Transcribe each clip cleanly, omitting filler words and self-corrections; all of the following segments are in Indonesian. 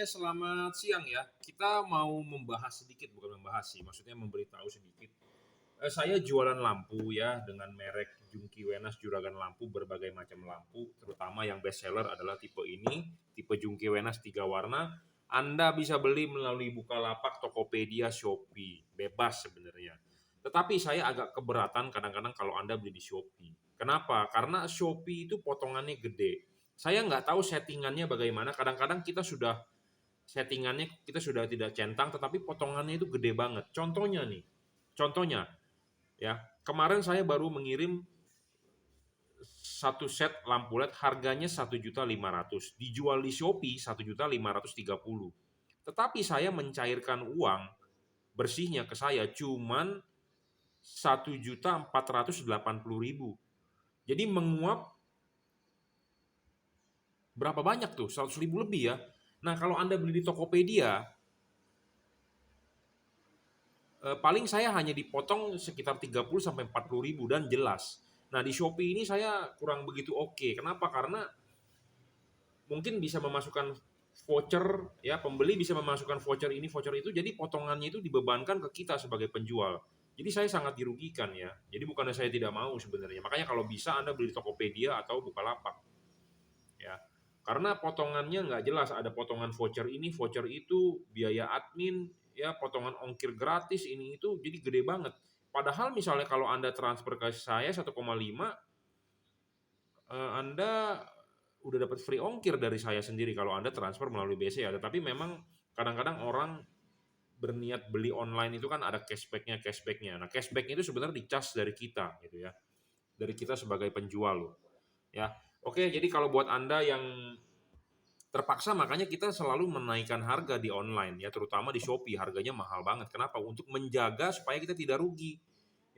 Oke, selamat siang ya. Kita mau membahas sedikit, bukan membahas sih, maksudnya memberitahu sedikit. Saya jualan lampu ya dengan merek Jungki Wenas Juragan Lampu, berbagai macam lampu, terutama yang best seller adalah tipe ini, tipe Jungki Wenas 3 warna. Anda bisa beli melalui Bukalapak, Tokopedia, Shopee, bebas sebenarnya. Tetapi saya agak keberatan kadang-kadang kalau Anda beli di Shopee. Kenapa? Karena Shopee itu potongannya gede. Saya nggak tahu settingannya bagaimana. Kadang-kadang kita sudah tidak centang, tetapi potongannya itu gede banget. Contohnya ya, kemarin saya baru mengirim satu set lampu LED harganya 1.500.000, dijual di Shopee 1.530.000. Tetapi saya mencairkan uang bersihnya ke saya cuman 1.480.000. Jadi menguap berapa banyak tuh? 100.000 lebih ya. Nah, kalau Anda beli di Tokopedia, paling saya hanya dipotong sekitar 30 sampai 40 ribu dan jelas. Nah, di Shopee ini saya kurang begitu oke. Kenapa? Karena mungkin bisa memasukkan voucher ya, pembeli bisa memasukkan voucher ini, voucher itu, jadi potongannya itu dibebankan ke kita sebagai penjual. Jadi saya sangat dirugikan ya. Jadi bukannya saya tidak mau sebenarnya. Makanya kalau bisa Anda beli di Tokopedia atau Bukalapak ya. Karena potongannya nggak jelas, ada potongan voucher ini, voucher itu, biaya admin, ya potongan ongkir gratis ini itu, jadi gede banget. Padahal misalnya kalau Anda transfer ke saya 1,5, Anda udah dapat free ongkir dari saya sendiri kalau Anda transfer melalui BCA. Tetapi memang kadang-kadang orang berniat beli online itu kan ada cashbacknya. Nah, cashback itu sebenarnya dicas dari kita gitu ya, dari kita sebagai penjual loh. Ya, oke. Jadi kalau buat Anda yang terpaksa, makanya kita selalu menaikkan harga di online ya, terutama di Shopee harganya mahal banget. Kenapa? Untuk menjaga supaya kita tidak rugi.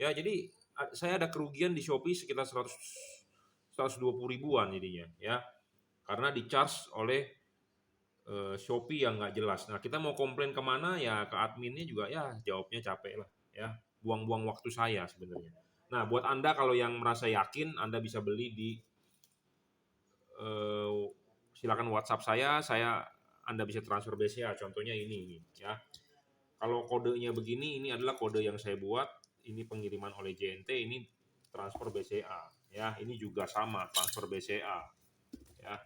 Ya, jadi saya ada kerugian di Shopee sekitar 120 ribuan jadinya ya. Karena di-charge oleh Shopee yang nggak jelas. Nah, kita mau komplain kemana ya, ke adminnya juga ya jawabnya capek lah ya. Buang-buang waktu saya sebenarnya. Nah, buat Anda kalau yang merasa yakin, Anda bisa beli di eh, silakan WhatsApp saya Anda bisa transfer BCA, contohnya ini ya. Kalau kodenya begini, ini adalah kode yang saya buat, ini pengiriman oleh JNT, ini transfer BCA ya, ini juga sama transfer BCA ya.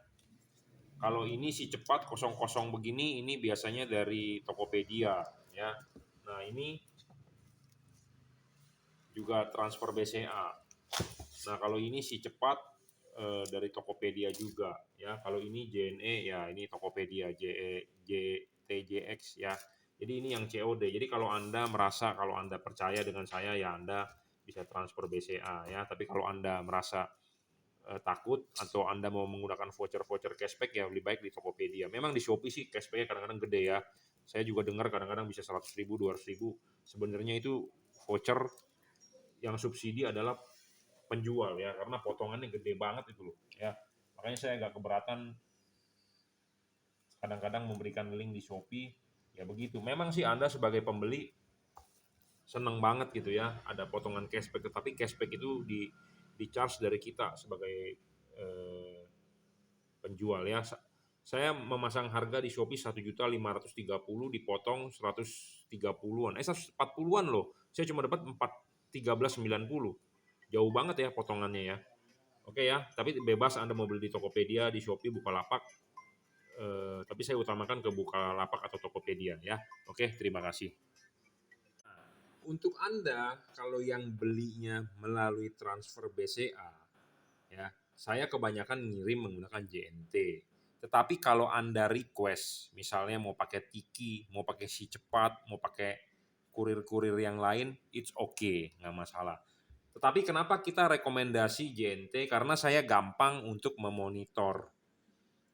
Kalau ini si cepat kosong-kosong begini, ini biasanya dari Tokopedia ya. Nah, ini juga transfer BCA. Nah, kalau ini si cepat dari Tokopedia juga ya. Kalau ini JNE ya, ini Tokopedia TJX ya. Jadi ini yang COD. Jadi kalau Anda merasa, kalau Anda percaya dengan saya ya, Anda bisa transfer BCA ya. Tapi kalau Anda merasa takut atau Anda mau menggunakan voucher-voucher cashback ya, lebih baik di Tokopedia. Memang di Shopee sih cashbacknya kadang-kadang gede ya. Saya juga dengar kadang-kadang bisa 100.000, 200.000. Sebenarnya itu voucher yang subsidi adalah penjual ya, karena potongannya gede banget itu loh ya. Makanya saya agak keberatan kadang-kadang memberikan link di Shopee ya. Begitu, memang sih Anda sebagai pembeli seneng banget gitu ya ada potongan cashback, tetapi cashback itu di charge dari kita sebagai eh, penjual ya. Saya memasang harga di Shopee 1.530.000, dipotong 130-an, 140-an loh. Saya cuma dapat 1390. Jauh banget ya potongannya ya. Oke ya, tapi bebas Anda mau beli di Tokopedia, di Shopee, Bukalapak. Tapi saya utamakan ke Bukalapak atau Tokopedia ya. Oke, terima kasih. Untuk Anda kalau yang belinya melalui transfer BCA ya, saya kebanyakan ngirim menggunakan JNT. Tetapi kalau Anda request, misalnya mau pakai Tiki, mau pakai Si Cepat, mau pakai kurir-kurir yang lain, it's okay, nggak masalah. Tetapi kenapa kita rekomendasi JNT? Karena saya gampang untuk memonitor.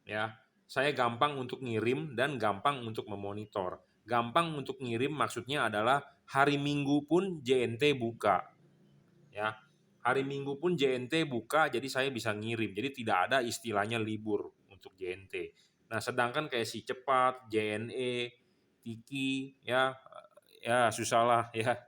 Ya, saya gampang untuk ngirim dan gampang untuk memonitor. Gampang untuk ngirim maksudnya adalah hari Minggu pun JNT buka. Ya, hari Minggu pun JNT buka, jadi saya bisa ngirim. Jadi tidak ada istilahnya libur untuk JNT. Nah, sedangkan kayak Si Cepat, JNE, Tiki, ya susah lah ya.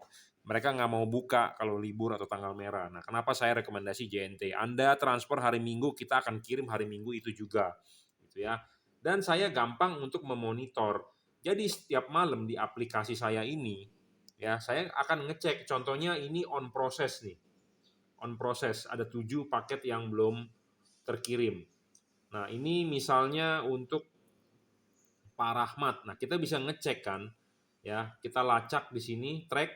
Mereka nggak mau buka kalau libur atau tanggal merah. Nah, kenapa saya rekomendasi JNT? Anda transfer hari Minggu, kita akan kirim hari Minggu itu juga, gitu ya. dan saya gampang untuk memonitor. Jadi setiap malam di aplikasi saya ini, ya saya akan ngecek. Contohnya ini on process nih, on process ada 7 paket yang belum terkirim. Nah ini misalnya untuk Pak Rahmat. Nah kita bisa ngecek kan, ya kita lacak di sini track.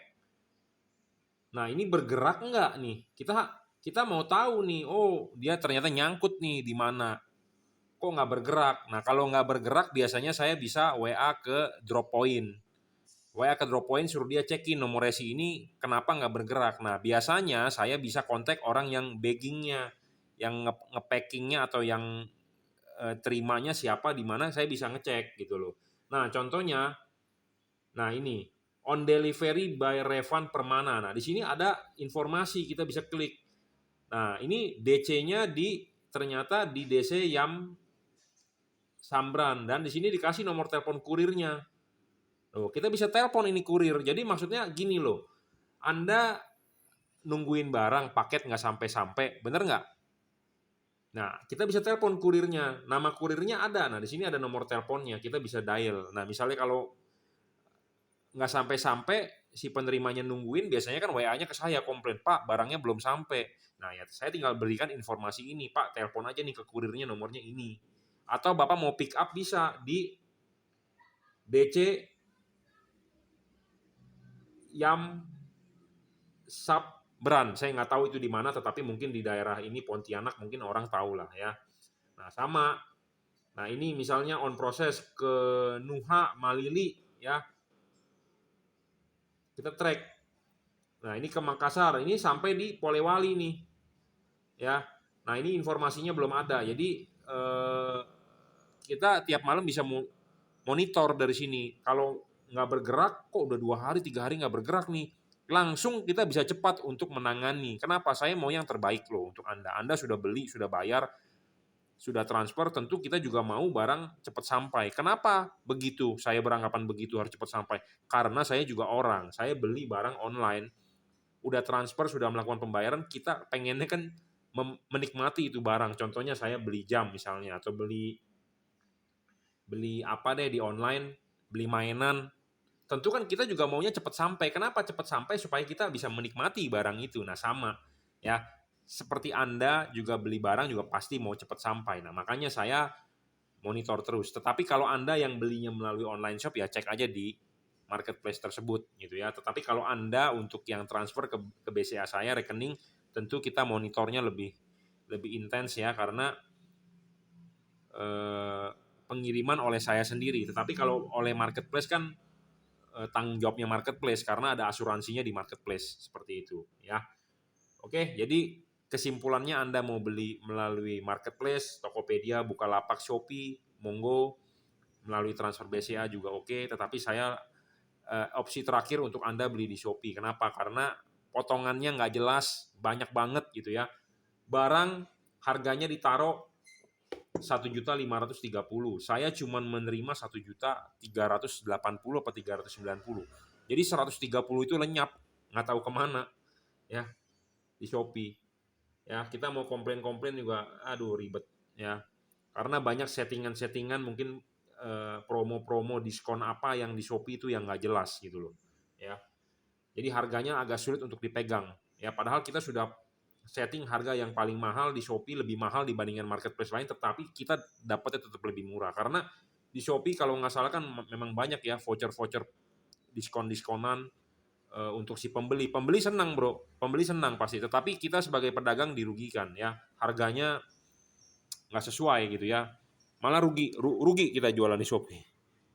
Nah ini bergerak nggak nih? Kita mau tahu nih, oh dia ternyata nyangkut nih di mana? Kok nggak bergerak? Nah kalau nggak bergerak biasanya saya bisa WA ke drop point. WA ke drop point suruh dia cekin nomor resi ini kenapa nggak bergerak. Nah biasanya saya bisa kontak orang yang baggingnya, yang ngepackingnya atau yang terimanya siapa di mana, saya bisa ngecek gitu loh. Nah contohnya, nah ini on delivery by Revan Permana. Nah di sini ada informasi kita bisa klik. Nah ini DC-nya ternyata di DC Yam Sambran, dan di sini dikasih nomor telepon kurirnya. Loh, kita bisa telepon ini kurir. Jadi maksudnya gini loh, Anda nungguin barang paket nggak sampai-sampai, bener nggak? Nah, kita bisa telepon kurirnya. Nama kurirnya ada. Nah, di sini ada nomor teleponnya. Kita bisa dial. Nah, misalnya kalau nggak sampai-sampai, si penerimanya nungguin, biasanya kan WA-nya ke saya komplain, Pak, barangnya belum sampai. Nah, ya saya tinggal berikan informasi ini, Pak, telepon aja nih ke kurirnya, nomornya ini. Atau Bapak mau pick up bisa di DC Yam Sabran. Saya nggak tahu itu di mana, tetapi mungkin di daerah ini Pontianak mungkin orang tahu lah ya. Nah, sama. Nah, ini misalnya on proses ke Nuha Malili ya. Kita track. Nah, ini ke Makassar. Ini sampai di Polewali nih. Ya. Nah, ini informasinya belum ada. Jadi kita tiap malam bisa monitor dari sini. Kalau nggak bergerak, kok udah 2 hari, 3 hari nggak bergerak nih. Langsung kita bisa cepat untuk menangani. Kenapa? Saya mau yang terbaik loh untuk Anda. Anda sudah beli, sudah bayar, sudah transfer, tentu kita juga mau barang cepat sampai. Kenapa begitu? Saya beranggapan begitu harus cepat sampai. Karena saya juga orang. Saya beli barang online, udah transfer, sudah melakukan pembayaran, kita pengennya kan menikmati itu barang. Contohnya saya beli jam misalnya, atau beli apa deh di online, beli mainan. Tentu kan kita juga maunya cepat sampai. Kenapa cepat sampai? Supaya kita bisa menikmati barang itu. Nah sama ya, seperti Anda juga beli barang juga pasti mau cepat sampai. Nah makanya saya monitor terus. Tetapi kalau Anda yang belinya melalui online shop, ya cek aja di marketplace tersebut gitu ya. Tetapi kalau Anda untuk yang transfer ke BCA saya rekening, tentu kita monitornya lebih intens ya, karena pengiriman oleh saya sendiri. Tetapi kalau oleh marketplace kan tanggung jawabnya marketplace, karena ada asuransinya di marketplace seperti itu ya. Oke, jadi kesimpulannya Anda mau beli melalui marketplace, Tokopedia, Bukalapak, Shopee, monggo, melalui transfer BCA juga oke, tetapi saya opsi terakhir untuk Anda beli di Shopee. Kenapa? Karena potongannya nggak jelas, banyak banget gitu ya. Barang harganya ditaruh 1.530.000. Saya cuma menerima 1.380.000 atau 390. Jadi 130 itu lenyap, nggak tahu kemana ya di Shopee. Ya kita mau komplain juga, aduh ribet ya. Karena banyak settingan mungkin promo-promo diskon apa yang di Shopee itu yang nggak jelas gitu loh. Ya. Jadi harganya agak sulit untuk dipegang. Ya padahal kita sudah setting harga yang paling mahal di Shopee, lebih mahal dibandingkan marketplace lain, tetapi kita dapatnya tetap lebih murah. Karena di Shopee kalau nggak salah kan memang banyak ya voucher-voucher diskon-diskonan untuk si pembeli. Pembeli senang bro, pembeli senang pasti. Tetapi kita sebagai pedagang dirugikan ya, harganya nggak sesuai gitu ya. Malah rugi kita jualan di Shopee.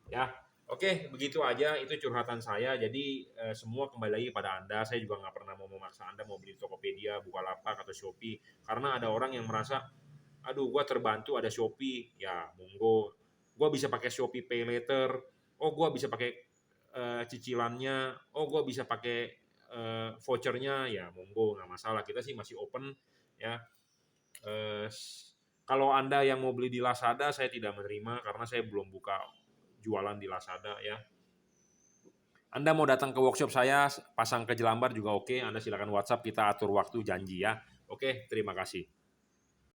Ya, oke, begitu aja itu curhatan saya. Jadi semua kembali lagi pada Anda. Saya juga nggak pernah mau memaksa Anda mau beli Tokopedia, Bukalapak atau Shopee. Karena ada orang yang merasa, aduh, gua terbantu ada Shopee. Ya, monggo. Gua bisa pakai Shopee Pay Later. Oh, gua bisa pakai cicilannya. Oh, gua bisa pakai vouchernya. Ya, monggo, nggak masalah. Kita sih masih open ya. Eh, Kalau Anda yang mau beli di Lazada, saya tidak menerima karena saya belum buka jualan di Lazada ya. Anda mau datang ke workshop saya, pasang ke Jelambar juga oke. Anda silakan WhatsApp, kita atur waktu janji ya. Oke, terima kasih.